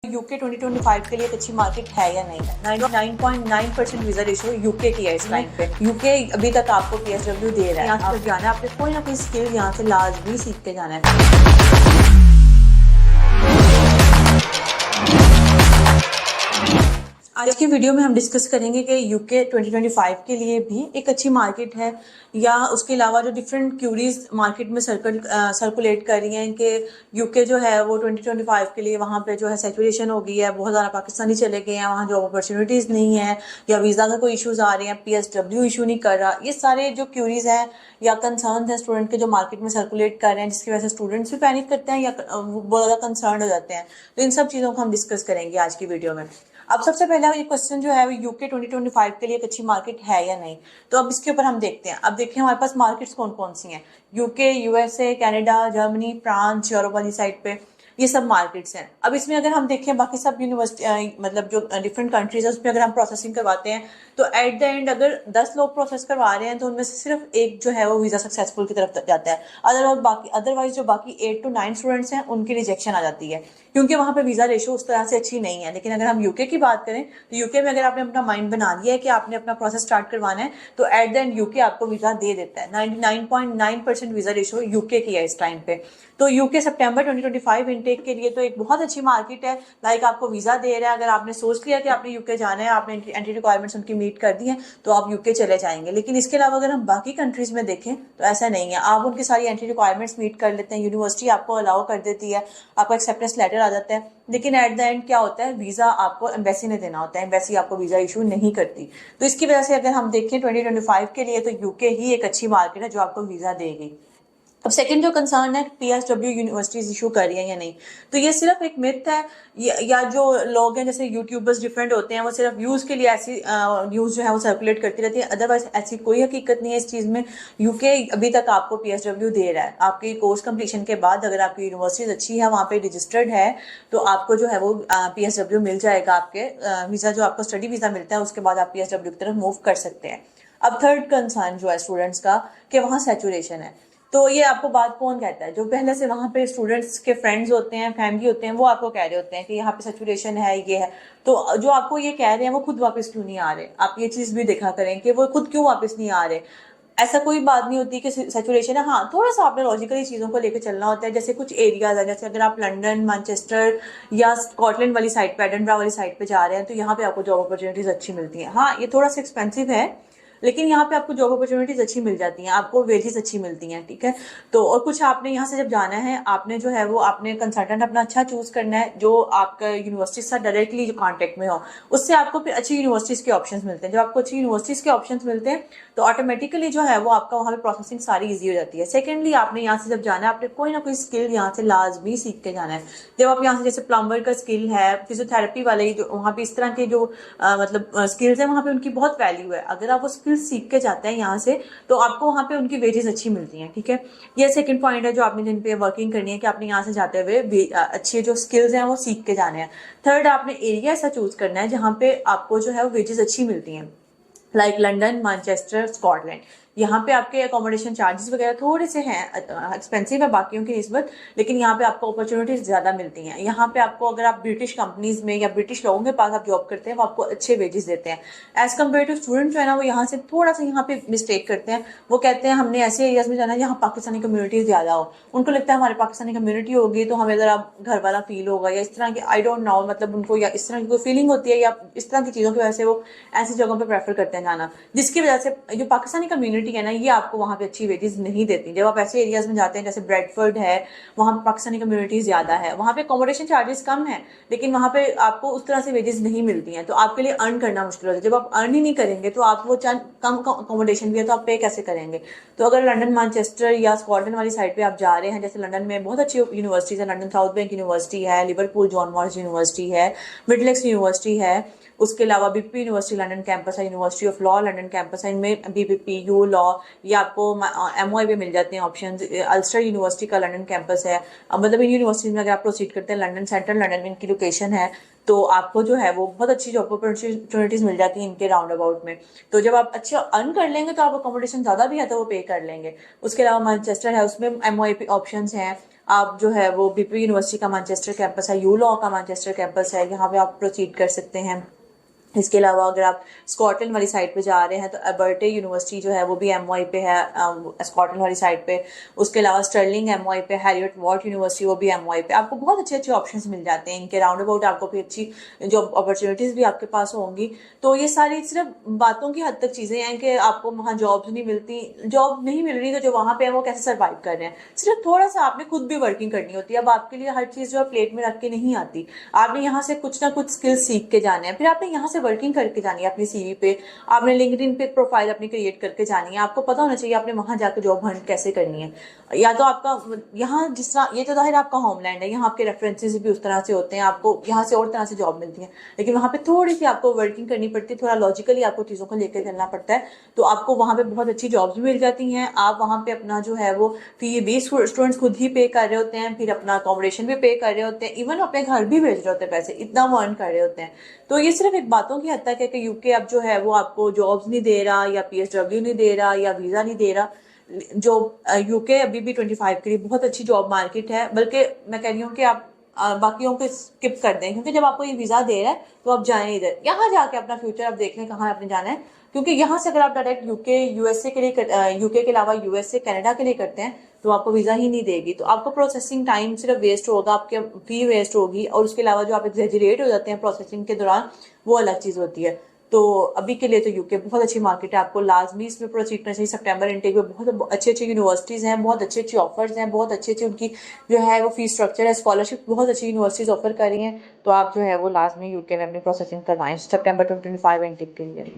UK 2025 के लिए एक अच्छी मार्केट है या नहीं है। 99.9% वीजा रेशो यूके की है इस टाइम पे। यूके अभी तक आपको पीएसडब्ल्यू दे रहा है। यहाँ से जाना है, आपने कोई ना कोई स्किल यहाँ से लाजमी सीख के जाना है। आज की वीडियो में हम डिस्कस करेंगे कि यूके 2025 के लिए भी एक अच्छी मार्केट है या उसके अलावा जो डिफरेंट क्यूरीज मार्केट में सर्कुलेट कर रही हैं कि यूके जो है वो 2025 के लिए वहाँ पे जो है सैचुरेशन हो गई है, बहुत ज़्यादा पाकिस्तानी चले गए हैं, वहाँ जॉब अपॉर्चुनिटीज़ नहीं है या वीज़ा का कोई इशूज़ आ रहे हैं, पीएसडब्ल्यू इशू नहीं कर रहा। ये सारे जो क्यूरीज हैं या कंसर्न हैं स्टूडेंट के जो मार्केट में सर्कुलेट कर रहे हैं, जिसकी वजह से स्टूडेंट्स भी पैनिक करते हैं या बहुत ज़्यादा कंसर्न हो जाते हैं। तो इन सब चीज़ों को हम डिस्कस करेंगे आज की वीडियो में। अब सबसे पहला ये क्वेश्चन जो है वो यूके 2025 के लिए एक अच्छी मार्केट है या नहीं, तो अब इसके ऊपर हम देखते हैं। अब देखिए हमारे पास मार्केट्स कौन कौन सी हैं। UK, USA, Canada, Germany, France, Europe वाली साइड पे ये सब मार्केट्स हैं। अब इसमें अगर हम देखें बाकी सब यूनिवर्सिटी मतलब जो डिफरेंट कंट्रीज है उसमें अगर हम प्रोसेसिंग करवाते हैं तो एट द एंड अगर 10 लोग प्रोसेस करवा रहे हैं तो उनमें से सिर्फ एक जो है वो वीज़ा सक्सेसफुल की तरफ जाता है। अदरवाइज जो बाकी 8 to 9 स्टूडेंट्स हैं उनकी रिजेक्शन आ जाती है, क्योंकि वहाँ पे वीज़ा रेशो उस तरह से अच्छी नहीं है। लेकिन अगर हम यूके की बात करें तो यूके में अगर आपने अपना माइंड बना लिया है कि आपने अपना प्रोसेस स्टार्ट करवाना है तो एट द एंड यूके आपको वीज़ा दे देता है। 99.9% वीज़ा रेशो यूके की है इस टाइम पे। तो यूके सितंबर 2025 इनटेक के लिए तो एक बहुत अच्छी मार्केट है। लाइक आपको वीज़ा दे रहा है, अगर आपने सोच लिया कि आपने यूके जाना है, आपने एंट्री रिक्वायरमेंट्स उनकी मीट कर दी है तो आप यूके चले जाएंगे। लेकिन इसके अलावा अगर हम बाकी कंट्रीज में देखें तो ऐसा नहीं है। आप उनकी सारी एंट्री रिक्वायरमेंट्स मीट कर लेते हैं, यूनिवर्सिटी आपको अलाउ कर देती है, आपका एक्सेप्टेंस लेटर आ जाता है, लेकिन एट द एंड क्या होता है, वीज़ा आपको एम्बेसी ने देना होता है, एम्बेसी आपको वीज़ा इशू नहीं करती। तो इसकी वजह से अगर हम देखें 2025 के लिए तो यूके ही एक अच्छी मार्केट है जो आपको वीज़ा देगी। अब सेकंड जो कंसर्न है पीएसडब्ल्यू यूनिवर्सिटीज इशू कर रही है या नहीं, तो ये सिर्फ एक मिथ है या जो लोग हैं जैसे यूट्यूबर्स डिफरेंट होते हैं वो सिर्फ व्यूज़ के लिए ऐसी न्यूज़ जो है वो सर्कुलेट करती रहती है। अदरवाइज ऐसी कोई हकीकत नहीं है इस चीज़ में। यूके अभी तक आपको पीएसडब्ल्यू दे रहा है। आपकी कोर्स कंप्लीशन के बाद अगर आपकी यूनिवर्सिटीज अच्छी है, वहाँ पे रजिस्टर्ड है, तो आपको जो है वो पीएसडब्ल्यू मिल जाएगा। आपके वीज़ा जो आपको स्टडी वीज़ा मिलता है उसके बाद आप पीएसडब्ल्यू की तरफ मूव कर सकते हैं। अब थर्ड कंसर्न जो है स्टूडेंट्स का कि वहाँ सैचुरेशन है, तो ये आपको बात कौन कहता है? जो पहले से वहाँ पे स्टूडेंट्स के फ्रेंड्स होते हैं, फैमिली होते हैं, वो आपको कह रहे होते हैं कि यहाँ पे सैचुरेशन है, ये है। तो जो आपको ये कह रहे हैं वो खुद वापस क्यों नहीं आ रहे? आप ये चीज़ भी देखा करें कि वो खुद क्यों वापस नहीं आ रहे। ऐसा कोई बात नहीं होती कि सैचुरेशन है। हाँ, थोड़ा सा आपने लॉजिकली चीज़ों को लेकर चलना होता है। जैसे कुछ एरियाज है, जैसे अगर आप लंदन, मैनचेस्टर या स्कॉटलैंड वाली साइड पे, एडनबरा वाली साइड पे जा रहे हैं तो यहाँ पे आपको जॉब अपॉर्चुनिटीज़ अच्छी मिलती हैं। हाँ, ये थोड़ा सा एक्सपेंसिव है लेकिन यहाँ पे आपको जॉब अपॉर्चुनिटीज अच्छी मिल जाती हैं, आपको वेजेस अच्छी मिलती हैं, ठीक है। तो और कुछ आपने यहाँ से जब जाना है, आपने जो है वो आपने कंसल्टेंट अपना अच्छा चूज करना है जो आपका यूनिवर्सिटी से डायरेक्टली जो कॉन्टेक्ट में हो, उससे आपको फिर अच्छी यूनिवर्सिटीज के ऑप्शंस मिलते हैं। जब आपको अच्छी यूनिवर्सिटीज के ऑप्शंस मिलते हैं तो ऑटोमेटिकली जो है वो आपका वहाँ पे प्रोसेसिंग सारी ईजी हो जाती है। सेकेंडली आपने यहाँ से जब जाना है, आपने कोई ना कोई स्किल यहाँ से लाजमी सीख के जाना है। जब आप यहाँ से जैसे प्लम्बर का स्किल है, फिजियोथेरेपी वाले जो वहाँ पे इस तरह के जो मतलब स्किल्स है वहाँ पे उनकी बहुत वैल्यू है। अगर आप वो स्किल्स सीख के जाते हैं यहाँ से तो आपको वहाँ पे उनकी वेजेस अच्छी मिलती हैं, ठीक है। ये सेकंड पॉइंट है जो आपने जिन पे वर्किंग करनी है कि आपने यहाँ से जाते हुए अच्छे जो स्किल्स हैं वो सीख के जाने हैं। थर्ड, आपने एरिया ऐसा चूज करना है जहाँ पे आपको जो है वो वेजेस अच्छी मिलती हैं, लाइक लंदन, मैनचेस्टर, स्कॉटलैंड। यहाँ पे आपके अकोमोडेशन चार्जेस वगैरह थोड़े से हैं, एक्सपेंसिव है बाकियों की निस्बत, लेकिन यहाँ पे आपको अपॉर्चुनिटीज ज़्यादा मिलती हैं। यहाँ पे आपको अगर आप ब्रिटिश कंपनीज में या ब्रिटिश लोगों के पास आप जॉब करते हैं वो आपको अच्छे वेजेस देते हैं। एज कम्पेयर टू स्टूडेंट जो है ना वो यहाँ से थोड़ा सा यहाँ पे मिस्टेक करते हैं। वो कहते हैं हमने ऐसे एरियाज में जाना है जहाँ पाकिस्तानी कम्युनिटी ज़्यादा हो। उनको लगता है हमारे पाकिस्तानी कम्युनिटी होगी तो हमें ज़रा घर वाला फील होगा या इस तरह की, आई डोंट नो, मतलब उनको या इस तरह की कोई फीलिंग होती है या इस तरह की चीज़ों की वजह से वो ऐसी जगहों पर प्रेफर करते हैं जाना, जिसकी वजह से जो पाकिस्तानी कम्युनिटी है ना ये आपको वहाँ पे अच्छी वेजेस नहीं देती। जब आप ऐसे एरियाज में जाते हैं जैसे ब्रेडफोर्ड है, वहाँ पे पाकिस्तानी कम्युनिटी ज़्यादा है, वहाँ पे अकोमोडेशन चार्जेस कम है लेकिन वहाँ पे आपको उस तरह से वेजेस नहीं मिलती हैं, तो आपके लिए अर्न करना मुश्किल होता है। जब आप अर्न ही नहीं करेंगे तो आप वो चंद कम अकोमोडेशन भी है तो आप पे कैसे करेंगे? तो अगर लंदन, मैनचेस्टर या स्कॉटलैंड वाली साइड पे आप जा रहे हैं, जैसे लंदन में बहुत अच्छी यूनिवर्सिटीज़ है, लंदन साउथ बैंक यूनिवर्सिटी है, लिवरपूल जॉन मॉरिस यूनिवर्सिटी है, मिडलैक्स यूनिवर्सिटी है, उसके अलावा बीपीपी यूनिवर्सिटी लंदन कैंपस है, university of law London campus है, इनमें बीपीपी, यू लॉ, ये आपको एमओआई पे मिल जाते हैं ऑप्शन। अल्स्टर यूनिवर्सिटी का लंदन कैंपस है। मतलब इन यूनिवर्सिटीज में अगर आप प्रोसीड करते हैं, लंदन सेंट्रल लंदन में इनकी लोकेशन है, तो आपको जो है वो बहुत अच्छी जॉब अपॉर्चुनिटीज मिल जाती हैं इनके राउंड अबाउट में। तो जब आप अच्छे अर्न कर लेंगे तो आप अकोमोडेशन ज़्यादा भी है तो वो पे कर लेंगे। उसके अलावा मैनचेस्टर है, उसमें एमओआई पे ऑप्शन हैं। आप जो है वो बीपी यूनिवर्सिटी का मैनचेस्टर कैंपस है, यू लॉ का मैनचेस्टर कैंपस है, यहाँ पे आप प्रोसीड कर सकते हैं। इसके अलावा अगर आप स्कॉटलैंड वाली साइड पे जा रहे हैं तो अबर्टे यूनिवर्सिटी जो है वो भी एमवाई पे है, स्कॉटलैंड वाली साइड पे। उसके अलावा स्टर्लिंग एमवाई पे, हैरियट वॉट यूनिवर्सिटी वो भी एमवाई पे। आपको बहुत अच्छे अच्छे ऑप्शंस मिल जाते हैं इनके राउंड अबाउट, आपको भी अच्छी जॉब अपॉर्चुनिटीज़ भी आपके पास होंगी। तो ये सारी सिर्फ बातों की हद तक चीज़ें हैं कि आपको वहाँ जॉब्स नहीं मिलती, जॉब नहीं मिल रही तो जो वहाँ पे है वो कैसे सर्वाइव कर रहे हैं। सिर्फ थोड़ा सा आपने खुद भी वर्किंग करनी होती है। अब आपके लिए हर चीज़ जो है प्लेट में रख के नहीं आती, आपने यहाँ से कुछ ना कुछ स्किल सीख के जाने हैं, फिर आपने यहाँ से वर्किंग करके जानी है। अपनी सीवी पे आपने लिंक्डइन पे प्रोफाइल अपनी क्रिएट करके जानी है। आपको पता होना चाहिए आपने वहां जाकर जॉब हंट कैसे करनी है। या तो आपका यहाँ जिस तरह, ये तो जाहिर आपका होमलैंड है, यहाँ आपके रेफरेंसेस भी उस तरह से होते हैं, आपको यहाँ से और तरह से जॉब मिलती है, लेकिन वहाँ पे थोड़ी सी आपको वर्किंग करनी पड़ती है, थोड़ा लॉजिकली आपको चीज़ों को लेकर चलना पड़ता है। तो आपको वहाँ पे बहुत अच्छी जॉब्स भी मिल जाती हैं। आप वहाँ पे अपना जो है वो फी भी स्टूडेंट्स खुद ही पे कर रहे होते हैं, फिर अपना अकोमोडेशन भी पे कर रहे होते हैं, इवन अपने घर भी भेज रहे होते हैं पैसे, इतना वो अर्न कर रहे होते हैं। तो ये सिर्फ एक बातों की हद तक है कि यूके अब जो है वो आपको जॉब्स नहीं दे रहा, या पीएसडब्ल्यू नहीं दे रहा, या वीज़ा नहीं दे रहा। जो यूके अभी भी 25 के लिए बहुत अच्छी जॉब मार्केट है, बल्कि मैं कह रही हूँ कि आप बाकियों को स्किप कर दें, क्योंकि जब आपको ये वीज़ा दे रहा है तो आप जाएं इधर, यहाँ जाके अपना फ्यूचर आप देख लें कहाँ आपने जाना है। क्योंकि यहाँ से अगर आप डायरेक्ट यूके यूएसए के लिए, यूके के अलावा यूएसए कनाडा के लिए करते हैं तो आपको वीज़ा ही नहीं देगी। तो आपको प्रोसेसिंग टाइम सिर्फ वेस्ट होगा, आपके फी वेस्ट होगी, और उसके अलावा जो आप एग्जेजरेट हो जाते हैं प्रोसेसिंग के दौरान, वो अलग चीज़ होती है। तो अभी के लिए तो यूके बहुत अच्छी मार्केट है, आपको लाजमी इसमें प्रोसीड करना चाहिए। सितंबर इनटेक में बहुत अच्छी अच्छी यूनिवर्सिटीज़ हैं, बहुत अच्छे अच्छे ऑफर्स हैं, बहुत अच्छी अच्छी उनकी जो है वो फीस स्ट्रक्चर है, स्कॉलरशिप बहुत अच्छी यूनिवर्सिटीज़ ऑफर कर रही हैं। तो आप जो है वो लाजमी यूके में अपनी प्रोसेसिंग करवाएं सितंबर 2025 इनटेक के लिए।